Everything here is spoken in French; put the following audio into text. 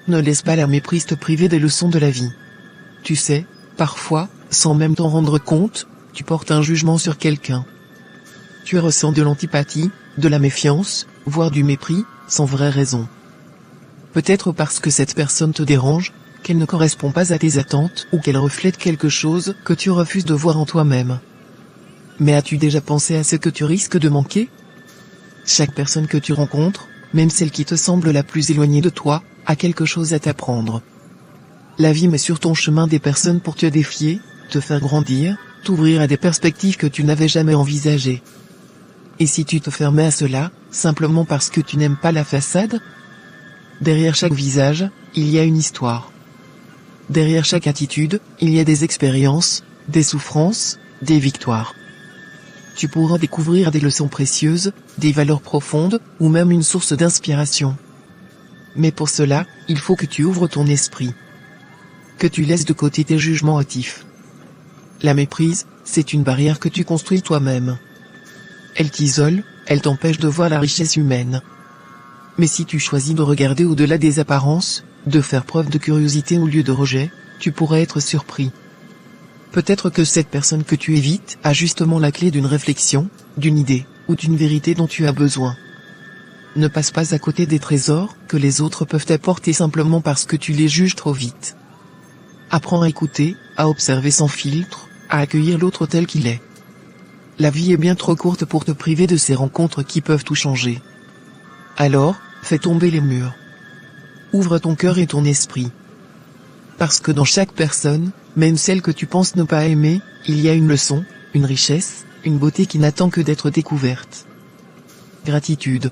Ne laisse pas la méprise te priver des leçons de la vie. Tu sais, parfois, sans même t'en rendre compte, tu portes un jugement sur quelqu'un. Tu ressens de l'antipathie, de la méfiance, voire du mépris, sans vraie raison. Peut-être parce que cette personne te dérange, qu'elle ne correspond pas à tes attentes ou qu'elle reflète quelque chose que tu refuses de voir en toi-même. Mais as-tu déjà pensé à ce que tu risques de manquer ? Chaque personne que tu rencontres, même celle qui te semble la plus éloignée de toi, a quelque chose à t'apprendre. La vie met sur ton chemin des personnes pour te défier, te faire grandir, t'ouvrir à des perspectives que tu n'avais jamais envisagées. Et si tu te fermais à cela, simplement parce que tu n'aimes pas la façade ? Derrière chaque visage, il y a une histoire. Derrière chaque attitude, il y a des expériences, des souffrances, des victoires. Tu pourras découvrir des leçons précieuses, des valeurs profondes, ou même une source d'inspiration. Mais pour cela, il faut que tu ouvres ton esprit. Que tu laisses de côté tes jugements hâtifs. La méprise, c'est une barrière que tu construis toi-même. Elle t'isole, elle t'empêche de voir la richesse humaine. Mais si tu choisis de regarder au-delà des apparences, de faire preuve de curiosité au lieu de rejet, tu pourrais être surpris. Peut-être que cette personne que tu évites a justement la clé d'une réflexion, d'une idée, ou d'une vérité dont tu as besoin. Ne passe pas à côté des trésors que les autres peuvent apporter simplement parce que tu les juges trop vite. Apprends à écouter, à observer sans filtre, à accueillir l'autre tel qu'il est. La vie est bien trop courte pour te priver de ces rencontres qui peuvent tout changer. Alors, fais tomber les murs. Ouvre ton cœur et ton esprit. Parce que dans chaque personne, même celle que tu penses ne pas aimer, il y a une leçon, une richesse, une beauté qui n'attend que d'être découverte. Gratitude.